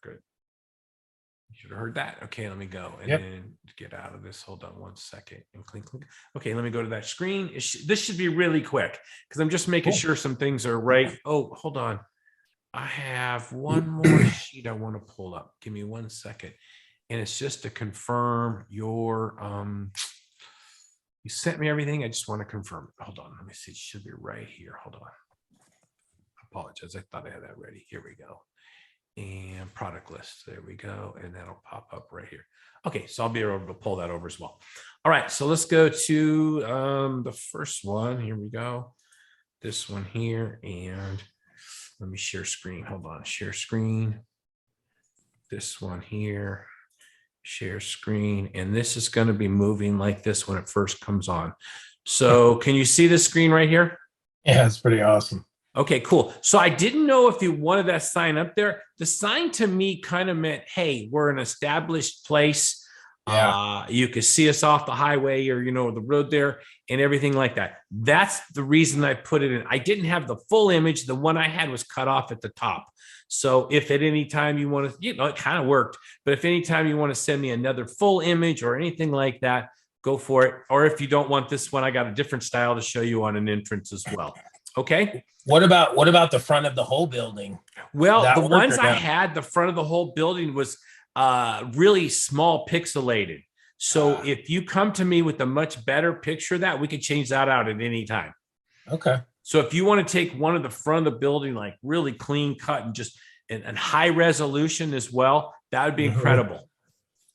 there. Good. You should have heard that. Okay, let me go and then get out of this. Hold on 1 second and click. Okay, let me go to that screen. This should be really quick because I'm just making sure some things are right. Oh, hold on. I have one more sheet I want to pull up. Give me 1 second. And it's just to confirm your, you sent me everything. I just want to confirm it. Hold on. Let me see. It should be right here. Hold on. I apologize. I thought I had that ready. Here we go. And product list. There we go. And that'll pop up right here. Okay. So I'll be able to pull that over as well. All right. So let's go to the first one. Here we go. This one here. And let me share screen. Hold on. Share screen. This one here. Share screen. And this is going to be moving like this when it first comes on. So can you see this screen right here? Yeah, it's pretty awesome. Okay, cool. So I didn't know if you wanted that sign up there. The sign to me kind of meant, hey, we're an established place. Yeah. You could see us off the highway or, the road there and everything like that. That's the reason I put it in. I didn't have the full image. The one I had was cut off at the top. So if at any time you want to, it kind of worked, but if anytime you want to send me another full image or anything like that, go for it. Or if you don't want this one, I got a different style to show you on an entrance as well. Okay. What about the front of the whole building? Well, the ones I had, the front of the whole building was really small pixelated. So if you come to me with a much better picture of that, we can change that out at any time. Okay. So if you want to take one of the front of the building, like really clean cut and just and high resolution as well, that would be incredible.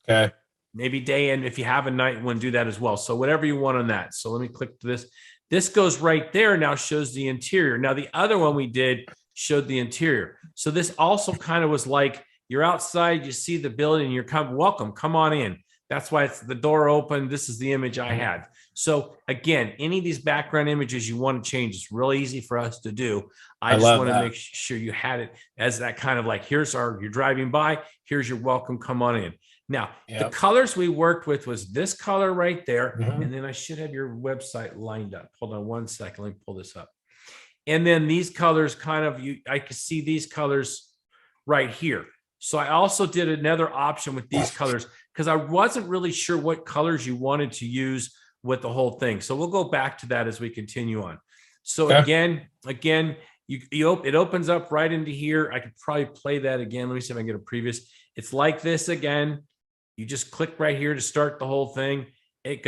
Okay. Maybe day in, if you have a night one, do that as well. So whatever you want on that. So let me click this. This goes right there now, shows the interior. Now the other one we did showed the interior. So this also kind of was like, you're outside, you see the building, you're welcome, come on in. That's why it's the door open. This is the image I had. So again, any of these background images you want to change, it's real easy for us to do. I just want to make sure you had it as that kind of like, you're driving by, here's your welcome, come on in. Now, the colors we worked with was this color right there. And then I should have your website lined up. Hold on 1 second. Let me pull this up. And then these colors I could see these colors right here. So I also did another option with these colors because I wasn't really sure what colors you wanted to use with the whole thing. So we'll go back to that as we continue on. So again, it opens up right into here. I could probably play that again. Let me see if I can get a previous. It's like this again. You just click right here to start the whole thing. It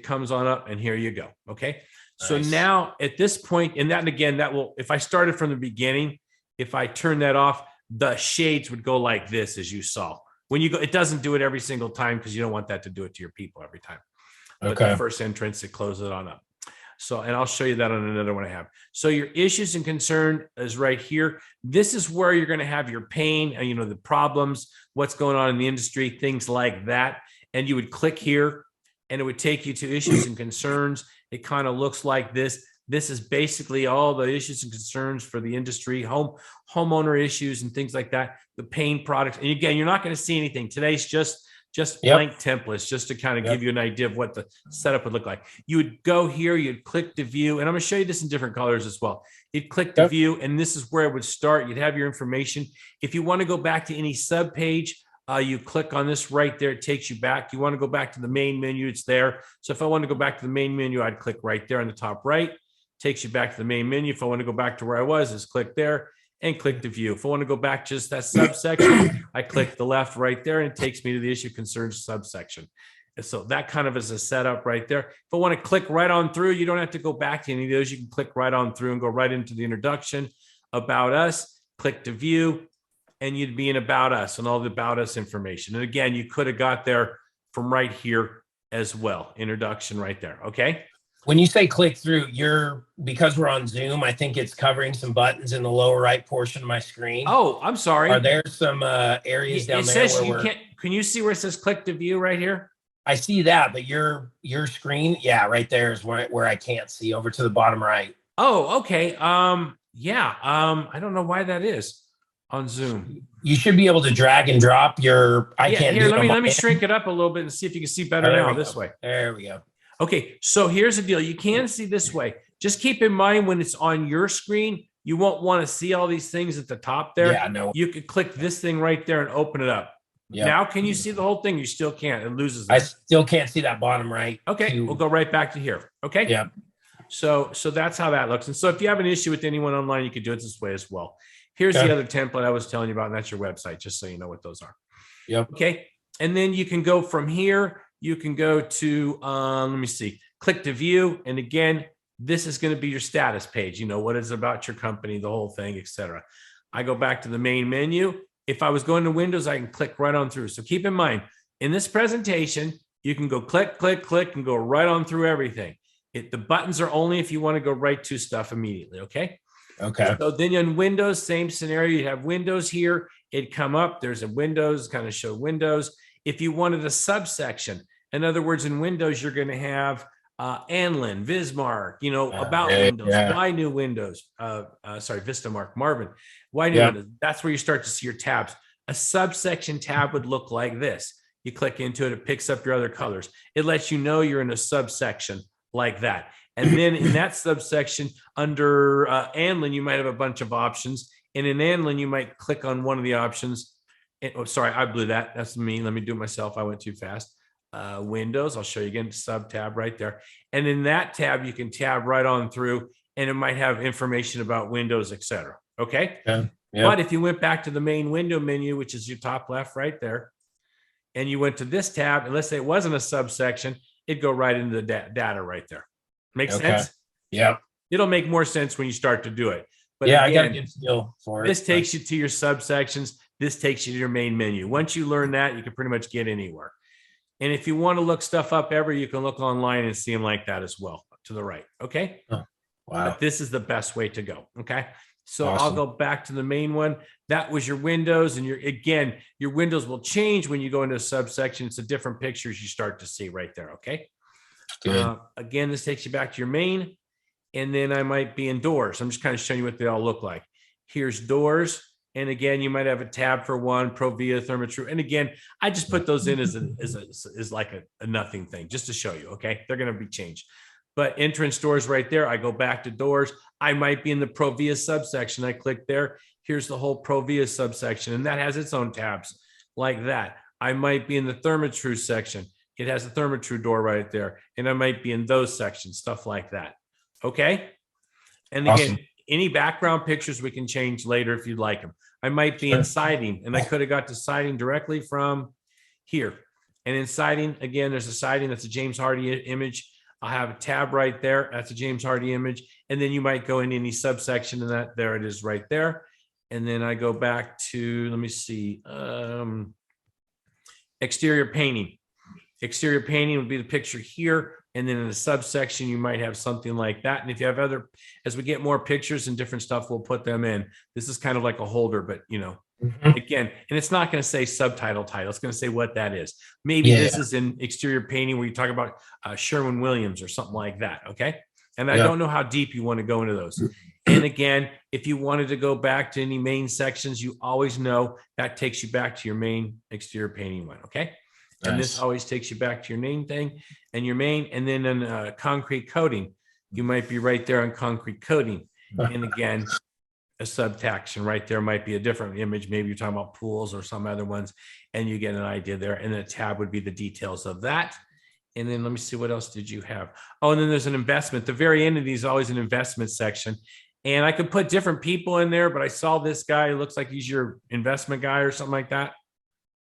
comes on up and here you go. Okay. Nice. So now at this point, and that again, if I started from the beginning, if I turn that off, the shades would go like this, as you saw. When you go, it doesn't do it every single time because you don't want that to do it to your people every time. But the first entrance, it closes it on up. So, and I'll show you that on another one I have. So your issues and concern is right here. This is where you're going to have your pain, the problems, what's going on in the industry, things like that. And you would click here and it would take you to issues and concerns. It kind of looks like this. This is basically all the issues and concerns for the industry, homeowner issues and things like that, the pain products. And again, you're not going to see anything. Today's just blank templates, just to kind of give you an idea of what the setup would look like. You would go here, you'd click to view, and I'm going to show you this in different colors as well. You'd click to view, and this is where it would start. You'd have your information. If you want to go back to any sub page, you click on this right there. It takes you back. You want to go back to the main menu, it's there. So if I want to go back to the main menu, I'd click right there on the top right. Takes you back to the main menu. If I want to go back to where I was, just click there and click to view. If I want to go back just that subsection, I click the left right there and it takes me to the issue concerns subsection. And so that kind of is a setup right there. If I want to click right on through, you don't have to go back to any of those. You can click right on through and go right into the introduction, about us, click to view, and you'd be in about us and all the about us information. And again, you could have got there from right here as well. Introduction right there. Okay. When you say click through, because we're on Zoom, I think it's covering some buttons in the lower right portion of my screen. Oh, I'm sorry. Are there some areas down there? It says you can't. Can you see where it says click to view right here? I see that, but your screen, right there is where I can't see, over to the bottom right. Oh, okay. I don't know why that is on Zoom. You should be able to drag and drop your. Let me shrink it up a little bit and see if you can see better now this way. There we go. Okay, so here's the deal. You can see this way. Just keep in mind when it's on your screen, you won't want to see all these things at the top there. Yeah, no. You could click this thing right there and open it up. Yep. Now, can you see the whole thing? You still can't. It loses I that. still can't see that bottom right. Okay, we'll go right back to here. Okay. Yeah. So that's how that looks. And so if you have an issue with anyone online, you can do it this way as well. Here's the other template I was telling you about, and that's your website, just so you know what those are. Yep. Okay. And then you can go from here. You can go to, let me see, click to view. And again, this is going to be your status page. You know, what is about your company, the whole thing, etc. I go back to the main menu. If I was going to Windows, I can click right on through. So keep in mind, in this presentation, you can go click, click, click, and go right on through everything. The buttons are only if you want to go right to stuff immediately, okay? Okay. So then in Windows, same scenario. You have Windows here. It'd come up. There's a Windows, kind of show Windows. If you wanted a subsection, in other words, in Windows, you're going to have Anlin, Vismark, you know, about Windows, why new Windows, sorry, Vistamark, Marvin, why new Windows. That's where you start to see your tabs. A subsection tab would look like this. You click into it, it picks up your other colors. It lets you know you're in a subsection like that. And then in that subsection under Anlin, you might have a bunch of options. And in Anlin, you might click on one of the options. And, oh, sorry, I blew that. That's me. Let me do it myself. I went too fast. Windows, I'll show you again, sub tab right there. And in that tab, you can tab right on through and it might have information about Windows, etc. Okay. But if you went back to the main window menu, which is your top left right there, and you went to this tab, and let's say it wasn't a subsection, it'd go right into the data right there. Makes sense? Yeah. It'll make more sense when you start to do it. But yeah, again, I got a good feel for it. This takes you to your subsections. This takes you to your main menu. Once you learn that, you can pretty much get anywhere. And if you want to look stuff up ever, you can look online and see them like that as well, to the right. Okay. Oh, wow. But this is the best way to go. Okay. So Awesome. I'll go back to the main one. That was your Windows. And your Windows will change when you go into a subsection. It's a different pictures you start to see right there. Okay. Good. Again, this takes you back to your main. And then I might be in doors. I'm just kind of showing you what they all look like. Here's doors. And again, you might have a tab for one, Provia, Thermatru. And again, I just put those in as like a nothing thing, just to show you, okay? They're going to be changed. But entrance doors right there, I go back to doors. I might be in the Provia subsection. I click there. Here's the whole Provia subsection, and that has its own tabs like that. I might be in the Thermatru section. It has a Thermatru door right there. And I might be in those sections, stuff like that, okay? And again, Awesome. Any background pictures we can change later if you'd like them. I might be in siding, and I could have got to siding directly from here. And in siding, again, there's a siding that's a James Hardy image. I'll have a tab right there. That's a James Hardy image. And then you might go in any subsection, and that there it is right there. And then I go back to, let me see, exterior painting. Exterior painting would be the picture here. And then in the subsection, you might have something like that. And if you have other, as we get more pictures and different stuff, we'll put them in. This is kind of like a holder, but you know, again, and it's not going to say subtitle title. It's going to say what that is. Maybe this is in exterior painting where you talk about Sherwin-Williams or something like that. Okay. And I don't know how deep you want to go into those. And again, if you wanted to go back to any main sections, you always know that takes you back to your main exterior painting one. Okay. And this always takes you back to your main thing and your main, and then in concrete coating, you might be right there on concrete coating. And again, a subsection right there might be a different image. Maybe you're talking about pools or some other ones, and you get an idea there. And then a tab would be the details of that. And then let me see, what else did you have? Oh, and then there's an investment. The very end of these is always an investment section. And I could put different people in there, but I saw this guy. It looks like he's your investment guy or something like that.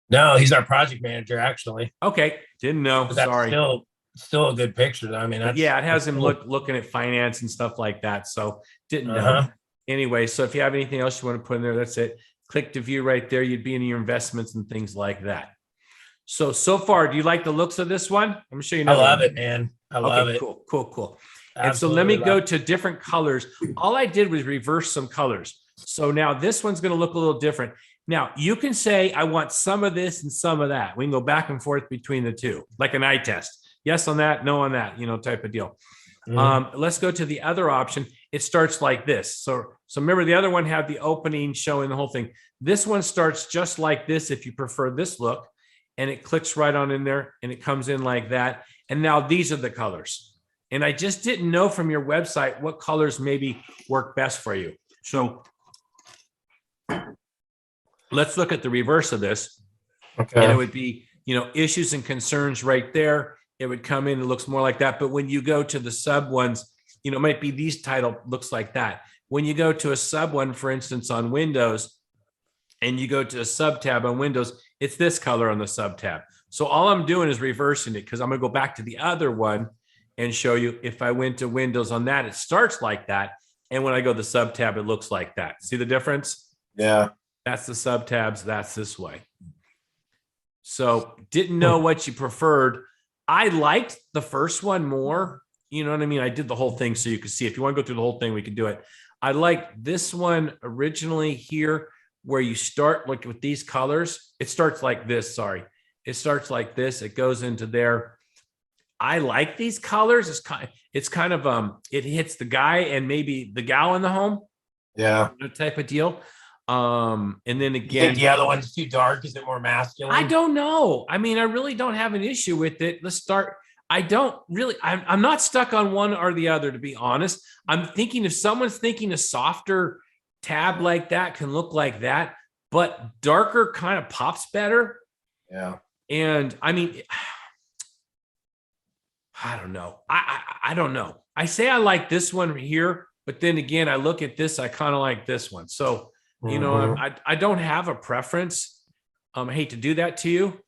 No, he's our project manager, actually. Okay, didn't know. But that's Sorry. still a good picture. I mean, that's, yeah, it has him cool. looking at finance and stuff like that. So didn't know. Anyway, so if you have anything else you want to put in there, that's it. Click to view right there. You'd be in your investments and things like that. So far, do you like the looks of this one? I'm gonna show you. I love it, man. I love it. Cool. Absolutely. And so let me go to different colors. All I did was reverse some colors. So now this one's going to look a little different. Now you can say, I want some of this and some of that. We can go back and forth between the two, like an eye test. Yes on that, no on that, type of deal. Let's go to the other option. It starts like this. So remember, the other one had the opening showing the whole thing. This one starts just like this if you prefer this look, and it clicks right on in there and it comes in like that. And now these are the colors. And I just didn't know from your website what colors maybe work best for you. So let's look at the reverse of this. Okay. And it would be, issues and concerns right there. It would come in, it looks more like that. But when you go to the sub ones, it might be these title looks like that. When you go to a sub one, for instance, on Windows, and you go to a sub tab on Windows, it's this color on the sub tab. So all I'm doing is reversing it because I'm going to go back to the other one and show you if I went to Windows on that, it starts like that. And when I go to the sub tab, it looks like that. See the difference? Yeah. That's the sub tabs. That's this way. So didn't know what you preferred. I liked the first one more. You know what I mean? I did the whole thing so you could see. If you want to go through the whole thing, we can do it. I like this one originally here where you start like with these colors. It starts like this. Sorry. It starts like this. It goes into there. I like these colors. It's kind of it hits the guy and maybe the gal in the home. Yeah. Type of deal. And then You again, think the other one's too dark? Is it more masculine? I don't know. I mean, I really don't have an issue with it. Let's start. I'm not stuck on one or the other, to be honest. I'm thinking if someone's thinking a softer tab like that can look like that, but darker kind of pops better. Yeah. And I mean, I don't know. I don't know. I say I like this one here, but then again, I look at this, I kind of like this one. So, I don't have a preference. I hate to do that to you.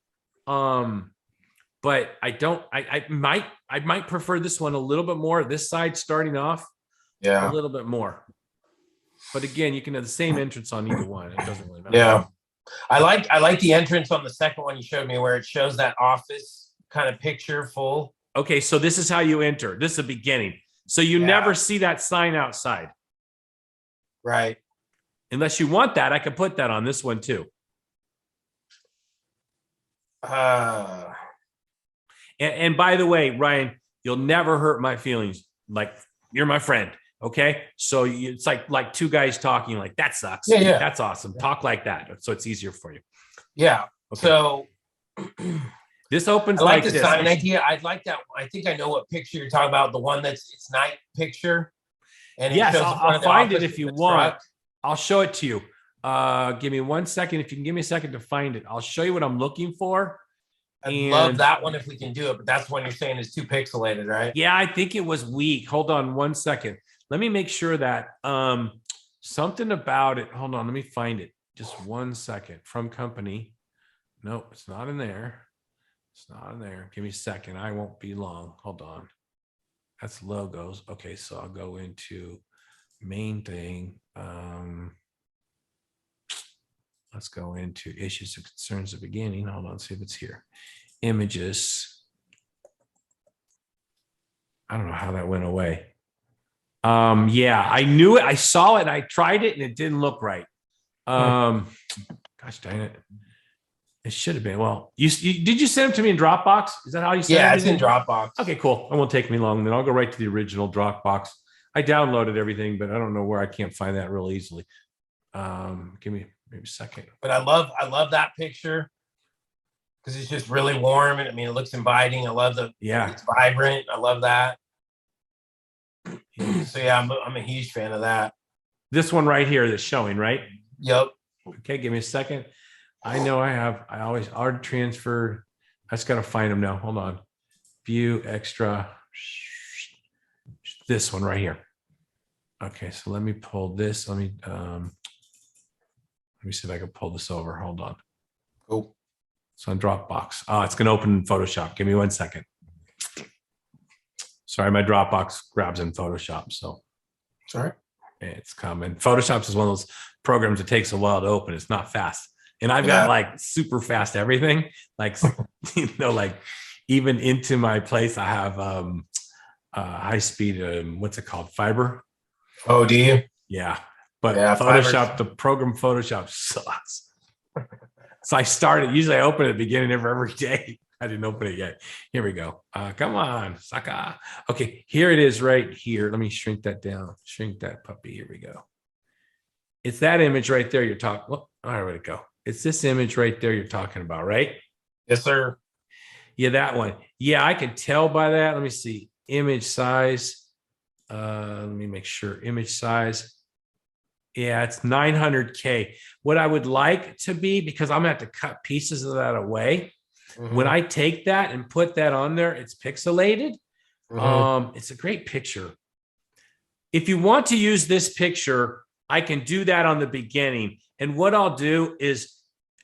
But I might prefer this one a little bit more. This side starting off a little bit more. But again, you can have the same entrance on either one. It doesn't really matter. Yeah. I like the entrance on the second one you showed me where it shows that office kind of picture full. Okay, so this is how you enter. This is the beginning. So you never see that sign outside. Right. Unless you want that, I could put that on this one too. And by the way, Ryan, you'll never hurt my feelings. Like you're my friend. Okay. So it's like two guys talking like that sucks. Yeah. That's awesome. Talk like that. So it's easier for you. Yeah. Okay. So this opens I like the this. sign idea. I'd like that. I think I know what picture you're talking about. The one it's night picture. And yes, I'll find it if you want. Truck. I'll show it to you. Give me 1 second. If you can give me a second to find it, I'll show you what I'm looking for. I'd love that one if we can do it, but that's one you're saying is too pixelated, right? Yeah, I think it was weak. Hold on 1 second. Let me make sure that something about it. Hold on, let me find it. Just 1 second. From company. Nope, it's not in there. It's not in there. Give me a second. I won't be long. Hold on. That's logos. Okay, so I'll go into main thing. Let's go into issues and concerns at the beginning. Hold on, see if it's here. Images. I don't know how that went away. Yeah, I knew it. I saw it. I tried it and it didn't look right. Gosh dang it. It should have been. Well, did you send them to me in Dropbox? Is that how you sent it? Yeah, it's in Dropbox. Okay, cool. It won't take me long. Then I'll go right to the original Dropbox. I downloaded everything, but I don't know where. I can't find that real easily. Give me maybe a second. But I love that picture because it's just really warm and I mean it looks inviting. I love it's vibrant. I love that. So yeah, I'm a huge fan of that. This one right here that's showing, right? Yep. Okay, give me a second. I know I always already transferred. I just got to find them now. Hold on. View extra. This one right here. Okay, so let me pull this. Let me see if I can pull this over. Hold on. Cool. It's on Dropbox. Oh, it's going to open in Photoshop. Give me 1 second. Sorry, my Dropbox grabs in Photoshop. So sorry. It's coming. Photoshop is one of those programs that takes a while to open. It's not fast. And I've got like super fast everything. Like, like even into my place, I have high speed, what's it called? Fiber. Oh, do you? Yeah. But Photoshop, the program Photoshop sucks. So I started, usually I open it at the beginning of every day. I didn't open it yet. Here we go. Come on, Saka. Okay, here it is right here. Let me shrink that down. Shrink that puppy. Here we go. It's that image right there you're talking. Well, all right, where'd it go? It's this image right there you're talking about, right? Yes, sir. Yeah, that one. Yeah, I can tell by that. Let me see. Image size. Let me make sure. Image size. Yeah, it's 900K. What I would like to be, because I'm gonna have to cut pieces of that away. When I take that and put that on there, it's pixelated. It's a great picture. If you want to use this picture, I can do that on the beginning. And what I'll do is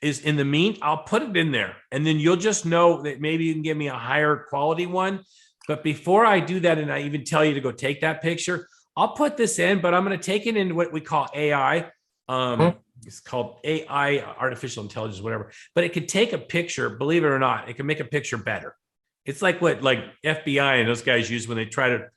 in the I'll put it in there, and then you'll just know that maybe you can give me a higher quality one. But before I do that, and I even tell you to go take that picture, I'll put this in, but I'm going to take it into what we call AI. It's called AI, artificial intelligence, whatever. But it could take a picture, believe it or not, it can make a picture better. It's like what FBI and those guys use when they try to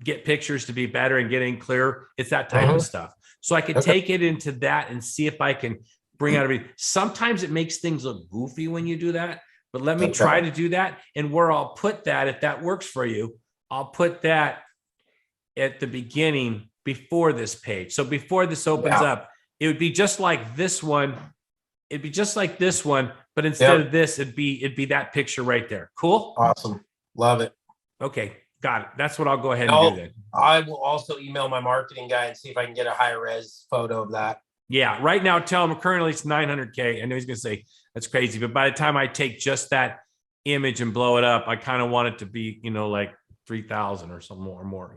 get pictures to be better and getting clearer. It's that type of stuff. So I could take it into that and see if I can bring out everything. Sometimes it makes things look goofy when you do that, but let me try to do that. And where I'll put that, if that works for you, I'll put that at the beginning before this page. So before this opens up, it would be just like this one. It'd be just like this one, but instead of this, it'd be that picture right there. Cool. Awesome. Love it. Okay. Got it. That's what I'll go ahead and do then. I will also email my marketing guy and see if I can get a high res photo of that. Yeah. Right now, tell him currently it's 900K. I know he's going to say that's crazy, but by the time I take just that image and blow it up, I kind of want it to be, like 3,000 or something more,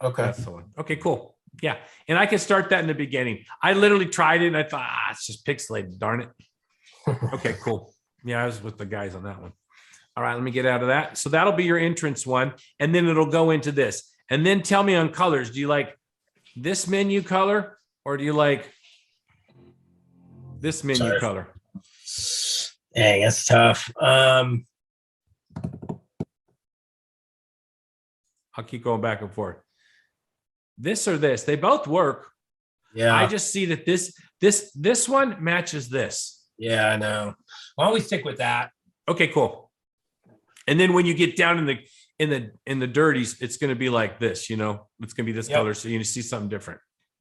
Okay. That's the one. Okay, cool. Yeah. And I can start that in the beginning. I literally tried it and I thought, it's just pixelated. Darn it. Okay, cool. Yeah, I was with the guys on that one. All right, let me get out of that. So that'll be your entrance one. And then it'll go into this. And then tell me on colors. Do you like this menu color or do you like this menu color? Dang, that's tough. I'll keep going back and forth. This or this, they both work. Yeah. I just see that this one matches this. Yeah, I know. Why don't we stick with that? Okay, cool. And then when you get down in the dirties, it's going to be like this, it's going to be this color. So you see something different.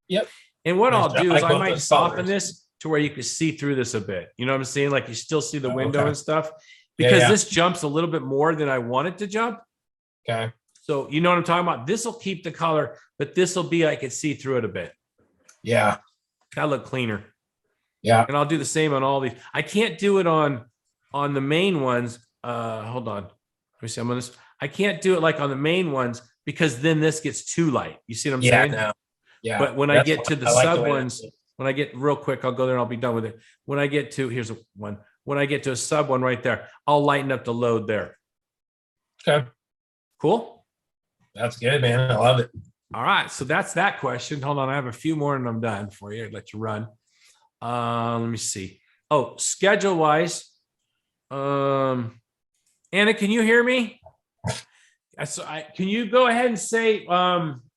Yep. And what I'll do is I might soften this to where you can see through this a bit. You know what I'm saying? Like you still see the window and stuff because this jumps a little bit more than I want it to jump. Okay. So you know what I'm talking about? This will keep the color, but this will be, I can see through it a bit. Yeah. That'll look cleaner. Yeah. And I'll do the same on all these. I can't do it on the main ones. Hold on. Let me see. I'm on this. I can't do it like on the main ones because then this gets too light. You see what I'm saying? No. Yeah. But when I get to the sub ones, when I get real quick, I'll go there and I'll be done with it. When I get to, here's one. When I get to a sub one right there, I'll lighten up the load there. Okay. Cool. That's good, man. I love it. All right. So that's that question. Hold on. I have a few more and I'm done for you. I'll let you run. Let me see. Oh, schedule wise. Anna, can you hear me? So can you go ahead and say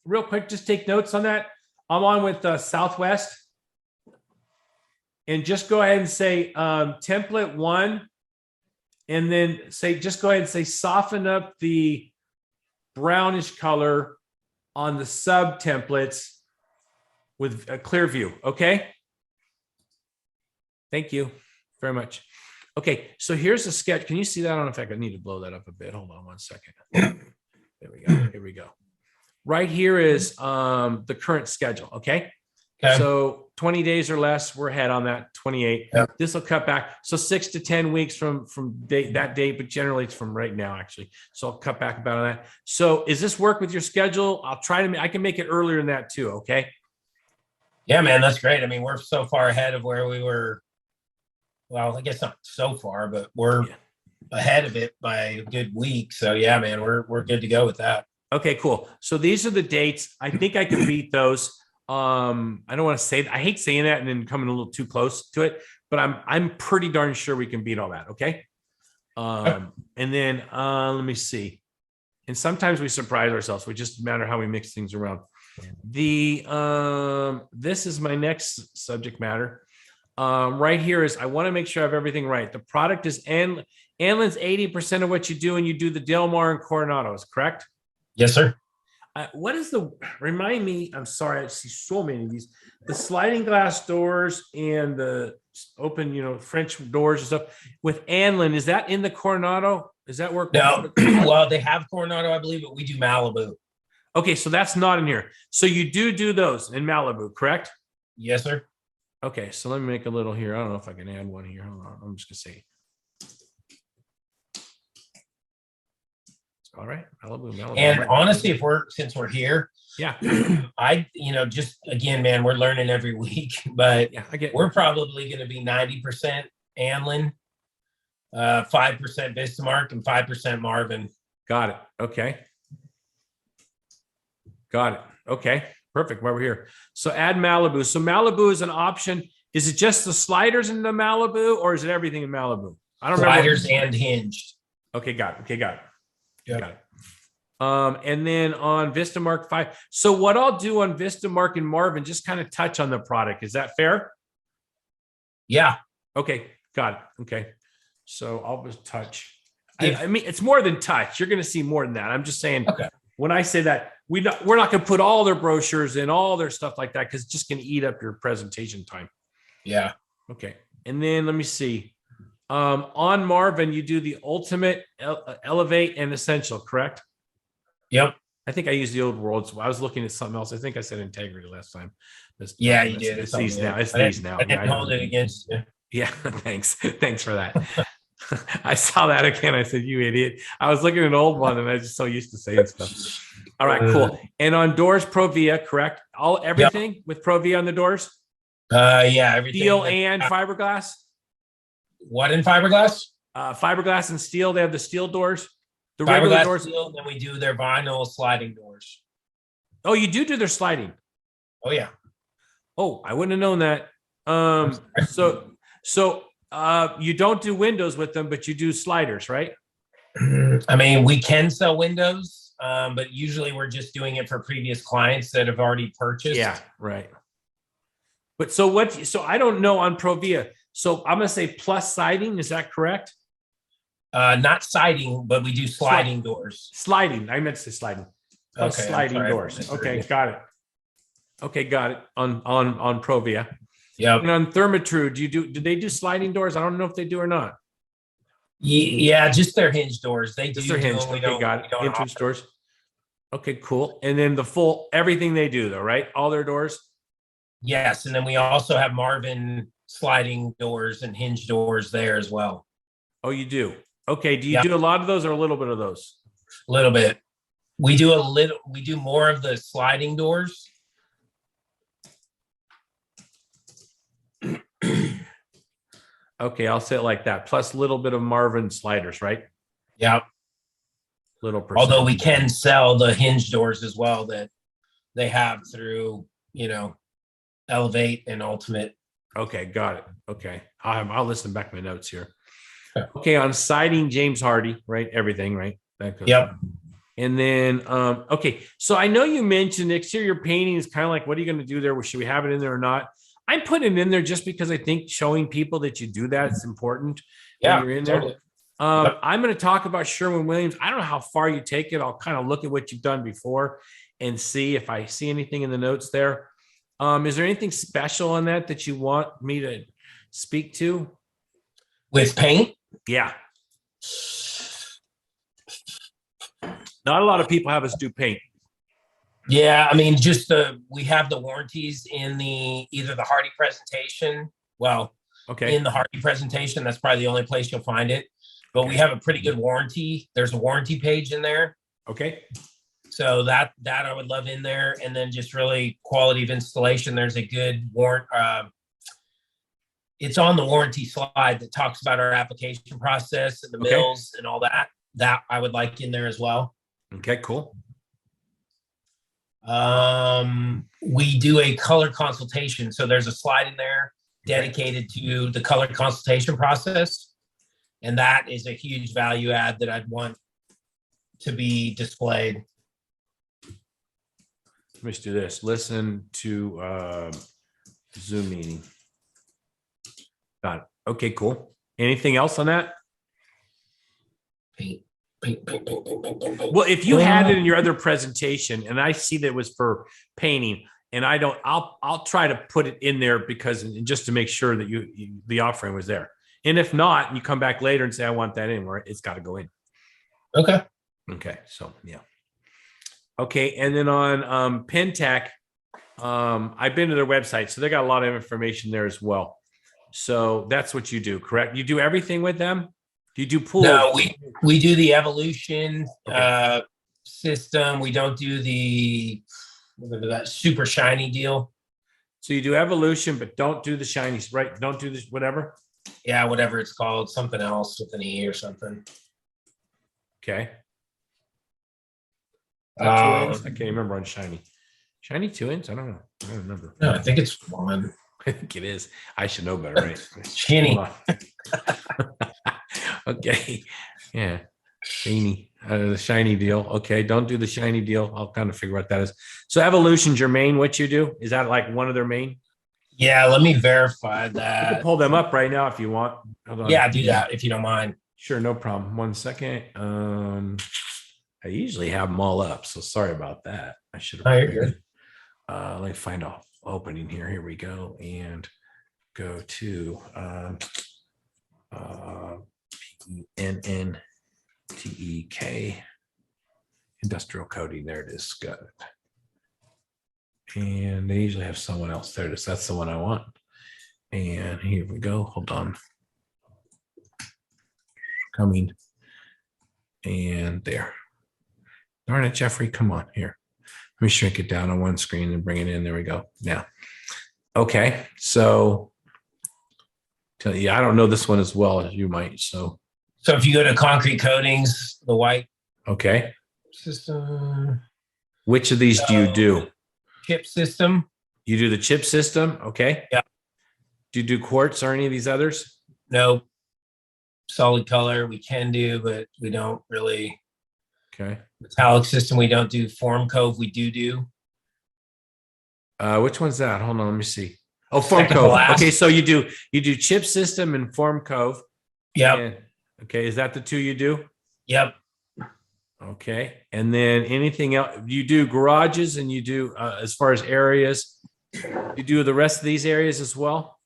real quick, just take notes on that. I'm on with Southwest. And just go ahead and say template 1. And then just go ahead and say soften up the brownish color on the sub templates with a clear view. Okay. Thank you very much. Okay. So here's the sketch. Can you see that? I don't know if I could need to blow that up a bit. Hold on one second. There we go. Here we go. Right here is the current schedule. Okay. So 20 days or less, we're ahead on that 28. Yep. This will cut back. So 6 to 10 weeks from that date, but generally it's from right now, actually. So I'll cut back about on that. So is this work with your schedule? I'll try to, I can make it earlier than that too. Okay. Yeah, man, that's great. I mean, we're so far ahead of where we were. Well, I guess not so far, but we're ahead of it by a good week. So yeah, man, we're good to go with that. Okay, cool. So these are the dates. I think I can beat those. I don't want to say that. I hate saying that and then coming a little too close to it, but I'm pretty darn sure we can beat all that. Okay. And then let me see. And sometimes we surprise ourselves. We just matter how we mix things around. This is my next subject matter. Right here is I want to make sure I have everything right. The product is Anlin's 80% of what you do, and you do the Del Mar and Coronados, correct? Yes, sir. What is remind me, I'm sorry, I see so many of these, the sliding glass doors and the open, French doors and stuff with Anlin. Is that in the Coronado? Does that work? No. Well, they have Coronado, I believe, but we do Malibu. Okay. So that's not in here. So you do those in Malibu, correct? Yes, sir. Okay, so let me make a little here. I don't know if I can add one here. Hold on. I'm just gonna say. All right, Malibu. And honestly, since we're here, yeah, just again, man, we're learning every week, but yeah, I get. we're probably going to be 90% Anlin, 5% Vistamark, and 5% Marvin. Got it. Okay. Got it. Okay. Perfect. While we're here. So add Malibu. So Malibu is an option. Is it just the sliders in the Malibu or is it everything in Malibu? I don't remember. Sliders and hinged. Okay. Got it. Okay. Got it. Yep. Got it. And then on Vistamark 5. So what I'll do on Vistamark and Marvin, just kind of touch on the product. Is that fair? Yeah. Okay. Got it. Okay. So I'll just touch. I mean, it's more than touch. You're going to see more than that. I'm just saying, okay. When I say that, we're not going to put all their brochures and all their stuff like that because it's just going to eat up your presentation time. Yeah. Okay. And then let me see. On Marvin, you do the ultimate, elevate, and essential, correct? Yep. I think I used the old words. I was looking at something else. I think I said integrity last time. Yeah, you did. It's these now. It's I these now. I didn't hold it against you. Yeah. Thanks. Thanks for that. I saw that again. I said, you idiot. I was looking at an old one and I was just so used to saying stuff. All right, cool. And on doors, Provia, correct? Everything with Provia on the doors? Yeah, everything. Steel and fiberglass? What in fiberglass? Fiberglass and steel. They have the steel doors. The Fiberglass regular doors. steel, and then we do their vinyl sliding doors. Oh, you do their sliding. Oh yeah. Oh, I wouldn't have known that. So you don't do windows with them, but you do sliders, right? I mean, we can sell windows, but usually we're just doing it for previous clients that have already purchased. Yeah, right. But so I don't know on Provia. So I'm going to say plus siding. Is that correct? Not siding, but we do sliding doors. Sliding. I meant to say sliding. Plus okay, sliding doors. Okay, got it. Okay, got it. On Provia. Yeah. And on Thermatrude, do they do sliding doors? I don't know if they do or not. Yeah, just their hinge doors. They Just do. their hinge. Okay, got it. Entrance doors. Okay, cool. And then the full everything they do though, right? All their doors. Yes, and then we also have Marvin sliding doors and hinge doors there as well. Oh, you do. Okay. Do you do a lot of those or a little bit of those? A little bit. We do more of the sliding doors. Okay, I'll say it like that. Plus a little bit of Marvin sliders, right? Yeah. Little percent. Although we can sell the hinge doors as well that they have through, Elevate and Ultimate. Okay, got it. Okay. I'll listen back to my notes here. Okay, on siding, James Hardy, right? Everything, right? Yep. And then, okay. So I know you mentioned exterior painting is kind of like, what are you going to do there? Should we have it in there or not? I'm putting it in there just because I think showing people that you do that is important. Yeah, when you're in totally. there. I'm going to talk about Sherwin-Williams. I don't know how far you take it. I'll kind of look at what you've done before and see if I see anything in the notes there. Is there anything special on that you want me to speak to? With paint? Yeah. Not a lot of people have us do paint. Yeah, I mean, we have the warranties in either the Hardy presentation. Well, okay. In the Hardy presentation, that's probably the only place you'll find it. But we have a pretty good warranty. There's a warranty page in there. Okay. So that I would love in there, and then just really quality of installation. There's a good warrant. It's on the warranty slide that talks about our application process and the mills and all that. That I would like in there as well. Okay, cool. We do a color consultation. So there's a slide in there dedicated to the color consultation process. And that is a huge value add that I'd want to be displayed. Let me just do this. Listen to Zoom meeting. Got it. Okay, cool. Anything else on that? Paint. Well, if you had it in your other presentation, and I see that it was for painting, and I'll try to put it in there because just to make sure that the offering was there. And if not, you come back later and say, I want that in, where it's got to go in. Okay. Okay. So yeah. Okay. And then on Pentec, I've been to their website, so they got a lot of information there as well. So that's what you do, correct? You do everything with them? Do you do pools? No, we do the evolution Okay. system. We don't do that super shiny deal. So you do evolution, but don't do the shinies, right? Don't do this, whatever. Yeah, whatever it's called, something else with an E or something. Okay. Is that 2 ends? I can't remember on shiny. Shiny 2 ends? I don't know. I don't remember. No, I think it's one. I think it is. I should know better, right? Shinny. Okay. Yeah. Shiny. The shiny deal. Okay. Don't do the shiny deal. I'll kind of figure out what that is. So evolution's your main, what you do? Is that like one of their main? Yeah, let me verify You can that. pull them up right now if you want. Hold on. Yeah, do that if you don't mind. Sure, no problem. 1 second. I usually have them all up, so sorry about that. I should have. Oh, you're good. Let me find an opening here. Here we go, and go to PENNTEK industrial coding. There it is. Got it. And they usually have someone else there. That's the one I want. And here we go. Hold on. Coming. And there. Darn it, Jeffrey. Come on here. Let me shrink it down on one screen and bring it in. There we go. Now. Okay. So tell you, I don't know this one as well as you might. So if you go to concrete coatings, the white okay. system. Which of these do you do? Chip system. You do the chip system. Okay. Yeah. Do you do quartz or any of these others? No. Solid color we can do, but we don't really. Okay. Metallic system we don't do. Form Cove we do. Which one's that? Hold on, let me see. Oh, Form Cove. Okay, so you do chip system and Form Cove. Yep. Okay, is that the two you do? Yep. Okay, and then anything else? You do garages and you do as far as areas. You do the rest of these areas as well.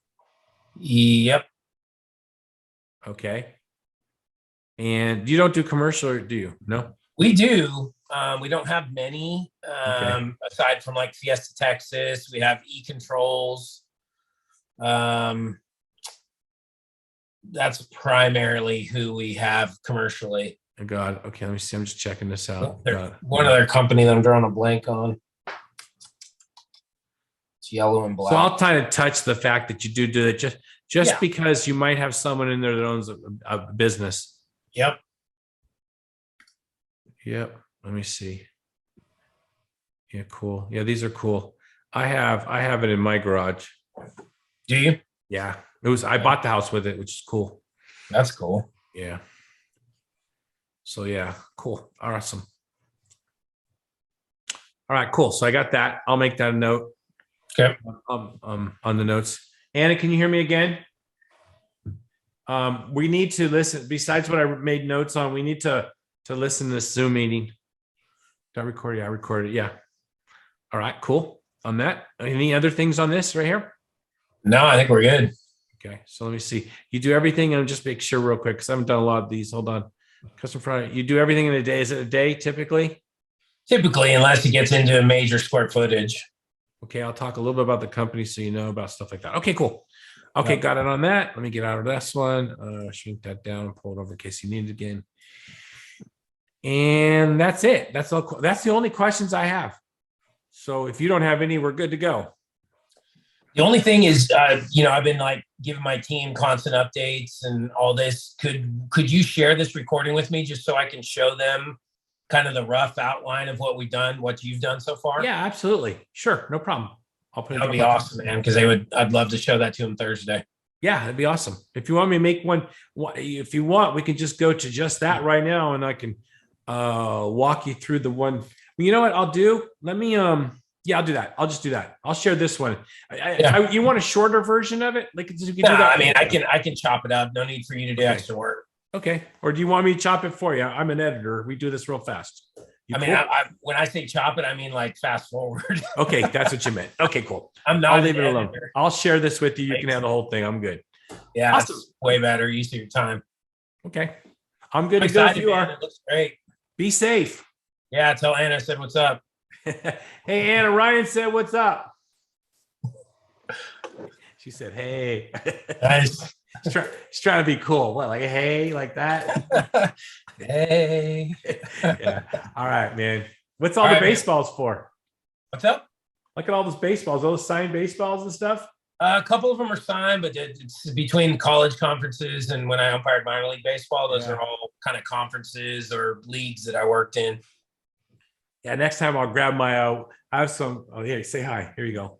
Yep. Okay. And you don't do commercial, or do you? No. We do. We don't have many Okay. aside from like Fiesta, Texas. We have E-Controls. That's primarily who we have commercially. Oh, God. Okay, let me see. I'm just checking this out. One other company that I'm drawing a blank on. It's yellow and black. So I'll kind of touch the fact that you do it just Yeah. because you might have someone in there that owns a business. Yep. Yep. Let me see. Yeah, cool. Yeah, these are cool. I have it in my garage. Do you? Yeah. I bought the house with it, which is cool. That's cool. Yeah. So yeah, cool. Awesome. All right, cool. So I got that. I'll make that a note. Okay. On the notes. Anna, can you hear me again? We need to listen. Besides what I made notes on, we need to listen to this Zoom meeting. Did I record it? I recorded it. Yeah. All right, cool. On that, any other things on this right here? No, I think we're good. Okay, so let me see. You do everything, and just make sure real quick because I haven't done a lot of these. Hold on. Custom Friday. You do everything in a day. Is it a day typically? Typically, unless it gets into a major square footage. Okay, I'll talk a little bit about the company so you know about stuff like that. Okay, cool. Okay, Yep. got it on that. Let me get out of this one. Shrink that down, pull it over in case you need it again. And that's it. That's all. That's the only questions I have. So if you don't have any, we're good to go. The only thing is, I've been like giving my team constant updates and all this. Could you share this recording with me just so I can show them kind of the rough outline of what we've done, what you've done so far? Yeah, absolutely. Sure, no problem. I'll put it. That'd be awesome, man. Because I'd love to show that to them Thursday. Yeah, that'd be awesome. If you want me to make one, if you want, we can just go to just that right now, and I can walk you through the one. You know what I'll do? Let me yeah, I'll do that. I'll just do that. I'll share this one. You want a shorter version of it? Like, you can do that. I mean, I can chop it up. No need for you to do extra work. Okay. Or do you want me to chop it for you? I'm an editor. We do this real fast. Cool? When I say chop it, I mean like fast forward. Okay, that's what you meant. Okay, cool. I'm not. I'll leave it alone. I'll share this with you. You can have the whole thing. I'm good. Yeah, awesome. That's way better. Use of your time. Okay, I'm good to go. If you are. It looks great. Be safe. Yeah, tell Anna I said what's up. Hey, Anna, Ryan said what's up. She said, "Hey." Nice. She's trying to be cool. What, like, hey, like that? Hey. Yeah. All right, man. What's all All the right, man. baseballs for? What's up? Look at all those baseballs, all those signed baseballs and stuff. A couple of them are signed, but it's between college conferences and when I umpired minor league baseball. Those are all kind of conferences or leagues that I worked in. Yeah, next time I'll grab my. I have some. Oh, yeah. Say hi. Here you go.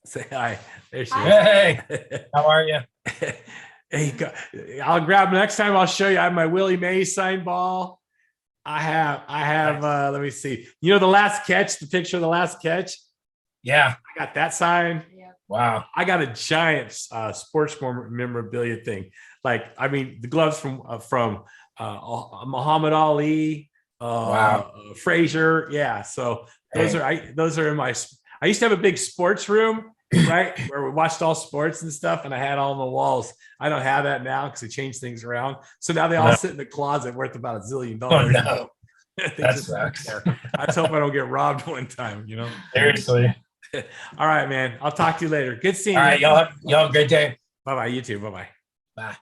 Say hi. There she is. Hey, how are you? There you go. I'll grab next time. I'll show you. I have my Willie Mays signed ball. I have. Nice. Let me see. You know the last catch. The picture of the last catch. Yeah. I got that signed. Wow. I got a giant sports memorabilia thing. Like, I mean, the gloves from Muhammad Ali, Wow. Frazier. Yeah. So those are in my. I used to have a big sports room, right, where we watched all sports and stuff, and I had all on the walls. I don't have that now because they changed things around. So now they all sit in the closet, worth about $1 zillion. Oh, no. That just sucks. I just hope I don't get robbed one time. You know. Seriously. All right, man. I'll talk to you later. Good seeing All right, you. y'all have a great day. Bye bye. You too. Bye bye. Bye.